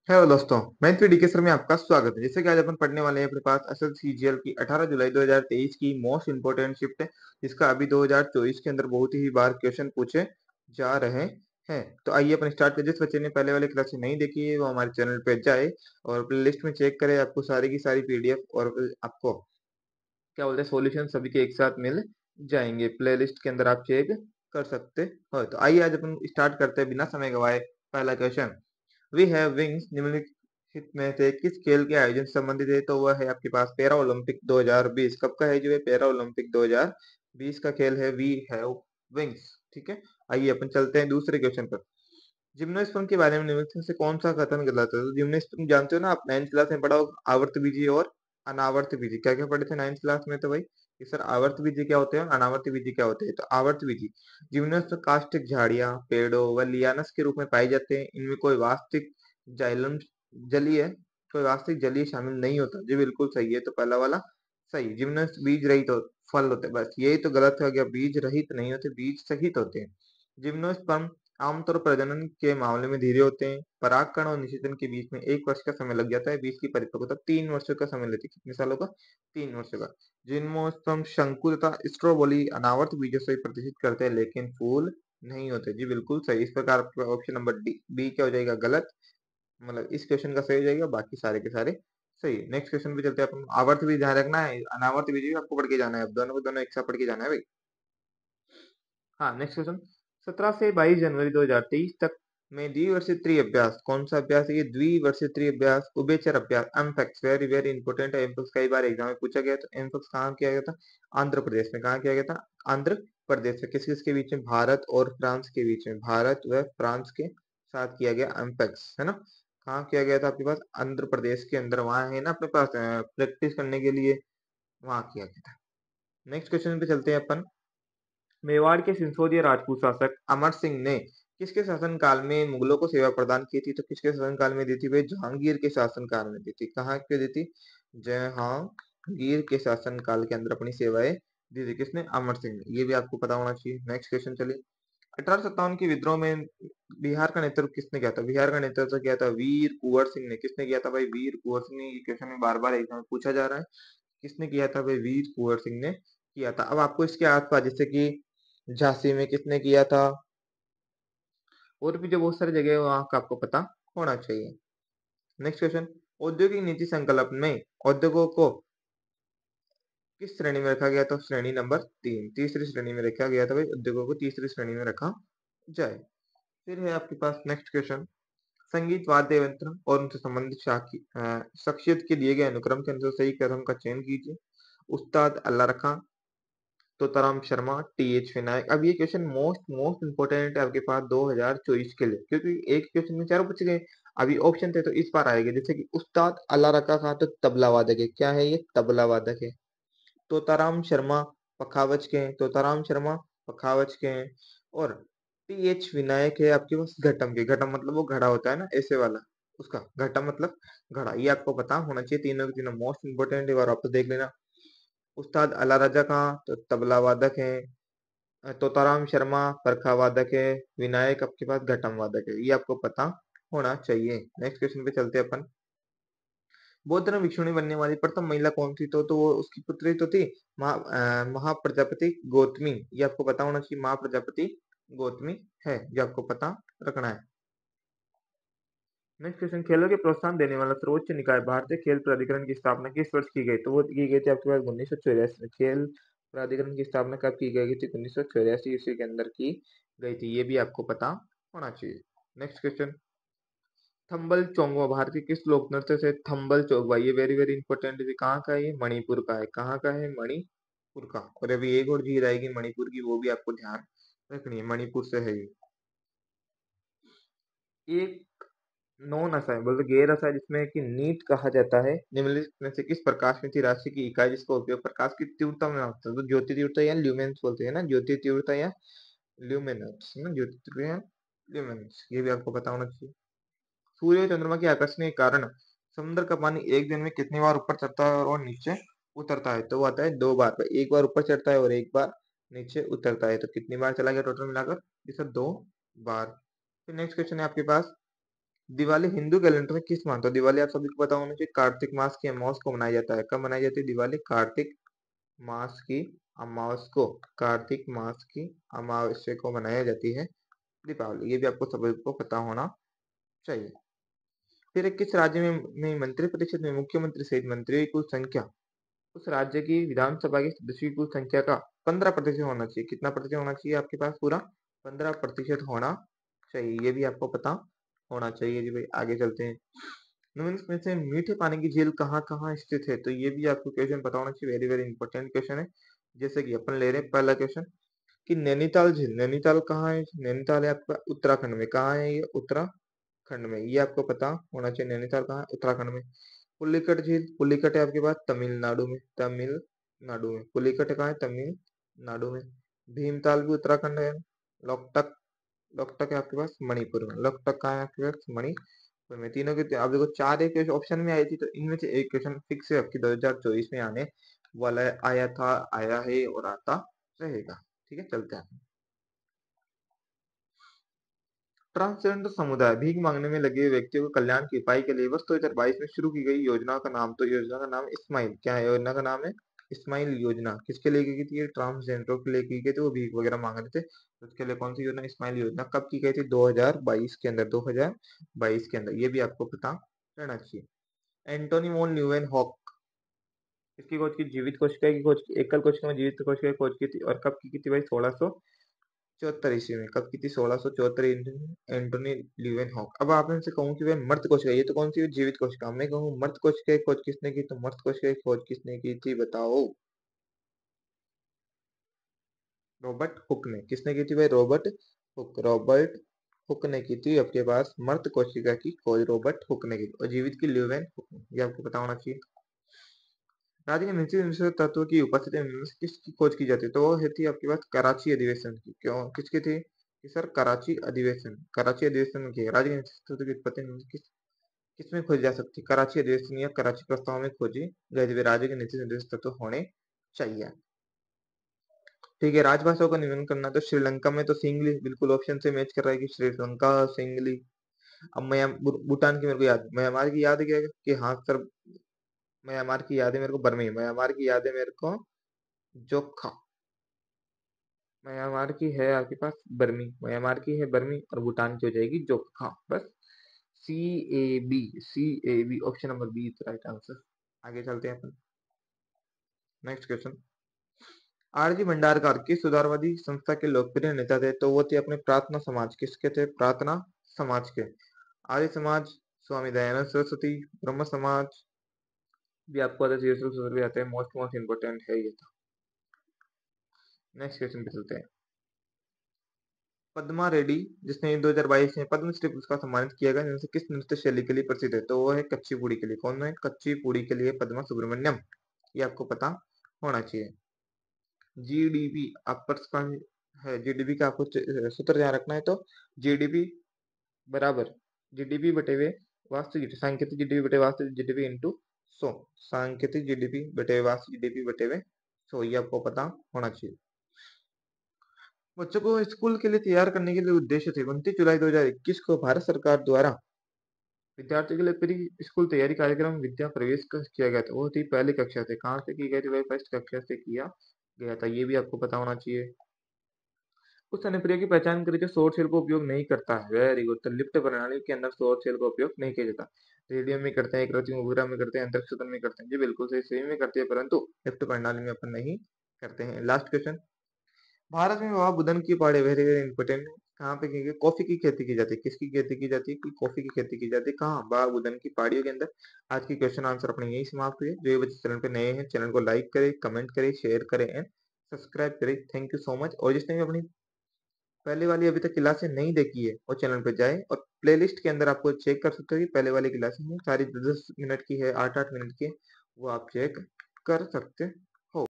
Hello दोस्तों, मैं DK sir में आपका स्वागत है। जैसे कि आज अपन पढ़ने वाले हैं अपने पास असल सीजीएल की 18 जुलाई 2023 की मोस्ट इंपोर्टेंट शिफ्ट है, जिसका अभी 2024 के अंदर बहुत ही बार क्वेश्चन पूछे जा रहे हैं। तो आइए अपन स्टार्ट करें। जिस बच्चे ने पहले वाले क्लास नहीं देखी है वो हमारे चैनल पे जाए और प्ले लिस्ट में चेक करे, आपको सारी की सारी पीडीएफ और आपको क्या बोलते हैं सॉल्यूशन सभी के एक साथ मिल जाएंगे। प्ले लिस्ट के अंदर आप चेक कर सकते हो। तो आइए आज अपन स्टार्ट करते हैं बिना समय गवाए। पहला क्वेश्चन, वी हैव विंग्स निम्नलिखित में से किस खेल के आयोजन से संबंधित है? तो वह है आपके पास पैरा ओलंपिक 2020। कब का है जो है? पैरा ओलंपिक 2020 का खेल है वी हैव विंग्स। ठीक है, आइए अपन चलते हैं दूसरे क्वेश्चन पर। जिम्नोस्पर्म के बारे में निम्नलिखित में से कौन सा कथन गलत है? तो जिम्नोस्पर्म जानते हो ना आप, 9th क्लास में पढ़ा होगा, आवर्त बीजी और अनावर्त बीजी। क्या क्या पढ़े थे 9th क्लास में? तो भाई कि सर आवर्त बीजी क्या होते हैं, अनावर्त बीजी क्या होते हैं? तो आवर्त बीजी जिम्नोस्पर्म कास्टिक झाड़ियां, पेड़ों व लियानस के रूप में पाए जाते हैं। इनमें कोई वास्तविक जाइलम जलीय कोई वास्तविक जलीय शामिल नहीं होता। जी बिल्कुल सही है, तो पहला वाला सही। जिम्नोस्ट बीज रहित फल होते हैं, बस यही तो गलत हो गया, बीज रहित नहीं होते, बीज सहित होते हैं। जिम्नोस्पर्म आमतौर पर प्रजनन के मामले में धीरे होते हैं। परागकण और निषेचन के बीच में 1 वर्ष का समय लग जाता है। बीज की परिपक्वता 3 वर्षों का समय लेती है। कितने सालों का? 3 वर्षों का। जिम्नोस्पर्म शंकु तथा स्ट्रोबोली अनावर्त बीजों से प्रदर्शित करते हैं, लेकिन फूल नहीं होते। जी बिल्कुल सही। इस प्रकार आपका ऑप्शन नंबर डी बी क्या हो जाएगा? गलत। मतलब इस क्वेश्चन का सही हो जाएगा, बाकी सारे के सारे सही है। नेक्स्ट क्वेश्चन पे चलते हैं अपन। आवर्त भी ध्यान रखना है, अनावर्त बीज भी आपको पढ़ के जाना है। अब दोनों को दोनों एक साथ पढ़ के जाना है भाई। हाँ, नेक्स्ट क्वेश्चन। 17 से 22 जनवरी 2023 तक में द्विवर्षीय त्रि-अभ्यास कौन सा अभ्यास है? ये द्विवर्षीय त्रि-अभ्यास उभयचर अभ्यास एमपैक्स, वेरी वेरी इंपॉर्टेंट है। एमपैक्स कई बार एग्जाम में पूछा गया। तो एमपैक्स कहाँ किया गया था? आंध्र प्रदेश में। कहाँ किया गया था? आंध्र प्रदेश में। किस किस के बीच में? भारत और फ्रांस के बीच में। भारत व फ्रांस के साथ किया गया एमपैक्स, है ना। कहाँ किया गया था? आपके पास आंध्र प्रदेश के अंदर। वहां है ना अपने पास प्रैक्टिस करने के लिए, वहां किया गया था। नेक्स्ट क्वेश्चन पे चलते हैं अपन। मेवाड़ के संसदीय राजपूत शासक अमर सिंह ने किसके शासनकाल में मुगलों को सेवा प्रदान की थी? तो किसके शासनकाल में दी थी भाई? जहांगीर के शासनकाल में दी थी। कहाँ पे दी थी? जहांगीर के शासनकाल के अंदर अपनी सेवाएं दी थी। किसने? अमर सिंह ने। ये भी आपको पता होना चाहिए। नेक्स्ट क्वेश्चन चलिए। 1857 के विद्रोह में बिहार का नेतृत्व किसने किया था? बिहार का नेतृत्व किया था वीर कुंवर सिंह ने। किसने किया था भाई? वीर कुंवर सिंह ने। ये क्वेश्चन में बार बार एग्जाम में पूछा जा रहा है। किसने किया था भाई? वीर कुंवर सिंह ने किया था। अब आपको इसके आसपास जैसे कि झांसी में किसने किया था, और भी जो बहुत सारी जगह है वहां का आपको पता होना चाहिए। Next question. औद्योगिक नीति संकल्प में उद्योगों को किस श्रेणी में रखा गया था? श्रेणी नंबर 3, तीसरी श्रेणी में रखा गया था भाई। उद्योगों को तीसरी श्रेणी में रखा जाए। फिर है आपके पास नेक्स्ट क्वेश्चन। संगीत वाद्य यंत्र और उनसे संबंधित शख्सियत के दिए गए अनुक्रम के अनुसार सही क्रम का चयन कीजिए। उस्ताद अल्लाह रखा, तोताराम शर्मा, टीएच विनायक। अब ये क्वेश्चन मोस्ट मोस्ट इंपोर्टेंट है आपके पास 2024 के लिए, क्योंकि एक क्वेश्चन में चारों पूछ गए। अभी ऑप्शन थे तो इस बार आएंगे। जैसे कि उस्ताद अल्लाह रखा खां तो तबला वादक है। क्या है ये? तबला वादक है। तोताराम शर्मा पखावज के हैं। तोताराम शर्मा पखावज के हैं। और टीएच विनायक है आपके पास घटम के। घटम मतलब वो घड़ा होता है ना, ऐसे वाला, उसका घटम मतलब घड़ा। ये आपको पता होना चाहिए। तीनों के तीनों मोस्ट इंपोर्टेंट है, और वापस देख लेना। उस्ताद अला रजा खां तो तबला वादक है। तोताराम शर्मा परखा वादक है। विनायक आपके पास घटम वादक है। ये आपको पता होना चाहिए। नेक्स्ट क्वेश्चन पे चलते हैं अपन। बौद्ध धर्म भिक्षुणी बनने वाली प्रथम महिला कौन थी? तो वो उसकी पुत्री तो थी महाप्रजापति गौतमी। ये आपको पता होना चाहिए। महाप्रजापति गौतमी है, ये आपको पता रखना है। Next question. खेलों के प्रोत्साहन देने वाला सर्वोच्च निकाय भारतीय खेल प्राधिकरण की स्थापना किस वर्ष की गई? तो वो की गई थी आपके पास 1984 में। खेल प्राधिकरण की स्थापना कब की गई थी? 1984 ईस्वी के अंदर की गई थी। ये भी आपको पता होना चाहिए। Next question. थंबल चोंगवा भारत के किस लोक नृत्य से? थंबल चोंगवा ये वेरी वेरी इंपॉर्टेंट है। कहाँ का है ये? मणिपुर का है। कहाँ का है? मणिपुर का। और अभी एक और चीज आएगी मणिपुर की, वो भी आपको ध्यान रखनी है। मणिपुर से है ये। एक नॉन असाइंड बोलते गैर असाइंड जिसमें कि नीट कहा जाता है, निम्नलिखित में से किस प्रकाश में थी राशि की इकाई जिसका उपयोग प्रकाश की तीव्रता में होता है? तो ज्योति तीव्रता या ल्यूमेंस बोलते हैं ना, ज्योति तीव्रता या ल्यूमिनस ना, ज्योति तीव्रता या ल्यूमिनस। ये भी आपको पता होना चाहिए। सूर्य और चंद्रमा के आकर्षण के कारण समुद्र का पानी एक दिन में कितनी बार ऊपर चढ़ता है और नीचे उतरता है? तो वो आता है 2 बार। एक बार ऊपर चढ़ता है और एक बार नीचे उतरता है। तो कितनी बार चला गया टोटल मिलाकर? ये सब 2 बार। फिर नेक्स्ट क्वेश्चन है आपके पास। दिवाली हिंदू कैलेंडर में किस माह, तो दिवाली आप सभी को पता होना चाहिए कार्तिक मास की अमावस को मनाया जाता है। कब मनाई जाती है दिवाली? कार्तिक मास की अमावस को, कार्तिक मास की अमावस्या को मनाई जाती है दीपावली। ये भी आपको सभी को पता होना चाहिए। फिर किस राज्य में मंत्री परिषद में मुख्यमंत्री सहित मंत्रियों की कुल संख्या उस राज्य की विधानसभा के सदस्यों की कुल संख्या का 15% होना चाहिए। कितना प्रतिशत होना चाहिए आपके पास? पूरा 15% होना चाहिए। ये भी आपको पता होना चाहिए जी भाई। आगे चलते हैं। निम्नलिखित में से मीठे पानी की झील कहाँ कहाँ स्थित है? तो ये भी आपको क्वेश्चन पता होना चाहिए। वेरी वेरी इंपॉर्टेंट क्वेश्चन है। जैसे कि अपन ले रहे हैं पहला क्वेश्चन कि नैनीताल झील, नैनीताल कहाँ है? नैनीताल है आपका उत्तराखंड में। कहाँ है ये? उत्तराखंड में। ये आपको पता होना चाहिए। नैनीताल कहाँ है? उत्तराखंड में। पुलिकट झील, पुलिकट है आपके पास तमिलनाडु में, तमिलनाडु में। पुलिकट कहाँ है? तमिलनाडु में। भीमताल भी उत्तराखंड है। लोकटक, लोकटक है आपके पास मणिपुर में। लोकटक कहाँ है आपके पास? मणिपुर में। तीनों के आप देखो चार एक ऑप्शन में आई थी, तो इनमें से एक क्वेश्चन फिक्स है आपकी 2024 में आने वाला है, आया था, आया है और आता रहेगा। ठीक है, चलते हैं। ट्रांसजेंडर समुदाय भीख मांगने में लगे व्यक्तियों के कल्याण की उपाय के लिए वर्ष 2022 में शुरू की गई योजना का नाम, तो योजना का नाम स्माइल। क्या है योजना का नाम? है स्माइल योजना। किसके लिए की गई थी? ये ट्रांसजेंडर के लिए की गई थी। वो भीख वगैरह मांग रहे थे, तो उसके लिए कौन सी योजना? स्माइल योजना। कब की गई थी? 2022 के अंदर, 2022 के अंदर। ये भी आपको पता रहना चाहिए। एंटोनी वॉन ल्यूवेनहॉक किसकी खोज की? जीवित कोशिका की खोज की, एकल कोशिका में जीवित कोशिका की खोज की थी। और कब की थी भाई? 1674 ईस्वी में। कब की थी? 1674। एंटोनी ल्यूवेनहॉक। अब आप इनसे कहूँ कि भाई मर्त कोशिका, ये तो कौन सी जीवित कोशिका? मैं कहूँ मर्त कोशिका की खोज किसने की? तो मर्त कोशिका की खोज किसने की थी बताओ? रॉबर्ट हुक ने। किसने की थी भाई? Robert Hooke. रॉबर्ट हुक ने की थी आपके पास मर्त कोशिका की खोज, रॉबर्ट हुक ने की थी। और जीवित की ल्यूवेन हुक ने। ये आपको पता होना चाहिए। राज्य के निश्चित निश्चित तत्व की उपस्थिति में किसकी खोज की जाती है? तो वो थी आपके पास कराची अधिवेशन की। क्यों? किसकी थी कि सर? कराची अधिवेशन। कराची अधिवेशन की राज्य के निश्चित तत्व की उत्पत्ति किसमें खोजी जा सकती है? कराची अधिवेशन या कराची प्रस्ताव में खोजी गई। राज्य के निश्चित निर्दिष्ट तत्व होने चाहिए। ठीक है, राजभाषाओं का नियमन करना, तो श्रीलंका में तो सिंगली बिल्कुल ऑप्शन से मैच कर रहा है कि श्रीलंका सिंगली। अब भूटान की मेरे को याद, म्यांमार की याद है क्या? कि हाँ सर, म्यांमार की याद है मेरे को बर्मी, म्यांमार की याद है मेरे को जोखा, म्यांमार की है आपके पास बर्मी, म्यांमार की है बर्मी और भूटान की हो जाएगी जोखा। बस C A B, C A B option number B is right answer. आगे चलते हैं अपन। Next question. आरजी भंडारकर किस सुधारवादी संस्था के लोकप्रिय नेता थे? तो वो थे अपने प्रार्थना समाज। किसके थे? प्रार्थना समाज के। आर्य समाज, स्वामी दयानंद सरस्वती, ब्रह्म समाज भी आपको आता है, भी आते हैं। मोस्ट मोस्ट इंपोर्टेंट है ये तो। नेक्स्ट क्वेश्चन पे चलते हैं। पद्मा रेड्डी जिसने 2022 में पद्मश्री पुरस्कार सम्मानित किया गया, जिनसे किस नृत्य शैली के लिए प्रसिद्ध है? तो वो है कच्चीपुड़ी के लिए। कौन है? कच्चीपुड़ी के लिए पद्मा सुब्रमण्यम। ये आपको पता होना चाहिए। जीडीपी अपर्स का है, जीडीपी का आपको सूत्र ध्यान रखना है। तो जीडीपी बराबर जीडीपी बटे हुए वास्तविक सांकेतिक जीडीपी बटे वास्तविक जीडीपी इंटू 100। सांकेतिक जीडीपी बटे हुए वास्तविक जीडीपी बटे हुए 100। ये आपको पता होना चाहिए। बच्चों को स्कूल के लिए तैयार करने के लिए उद्देश्य थे 29 जुलाई 2021 को भारत सरकार द्वारा विद्यार्थियों के लिए प्री स्कूल तैयारी कार्यक्रम विद्या प्रवेश किया गया था। वो थी पहली कक्षा से। कहाँ से की गई थी भाई? फर्स्ट कक्षा से किया गया था। ये भी आपको पता होना चाहिए। उस अनुक्रिया की पहचान करें जो सौर सेल का उपयोग नहीं करता है। Very good. तो लिफ्ट प्रणाली के अंदर सौर सेल का उपयोग नहीं किया जाता। रेडियो में करते हैं, कृत्रिम उपग्रह में करते हैं, अंतरिक्ष शोधन में करते हैं। जी बिल्कुल सही में करते हैं, परंतु लिफ्ट प्रणाली में अपन नहीं करते हैं। Last question. भारत में बाबा बुदन की पहाड़ी वेरी वेरी इंपोर्टेंट। कहाँ पे की गई? कॉफी की खेती की जाती है। किसकी खेती की जाती है? कि कॉफी की खेती की जाती है। कहाँ? बाबा बुदन की पहाड़ियों के अंदर। आज की क्वेश्चन आंसर अपने यही समाप्त हुए। जो ये बच्चे चैनल पे नए हैं, चैनल को लाइक करें, कमेंट करें, शेयर करें एंड सब्सक्राइब करें। Thank you so much. और जिसने भी अपनी पहले वाली अभी तक क्लासें नहीं देखी है वो चैनल पे जाए और प्लेलिस्ट के अंदर आपको चेक कर सकते हो कि पहले वाली क्लासें हैं सारी 10 मिनट की है, 8-8 मिनट की है, वो आप चेक कर सकते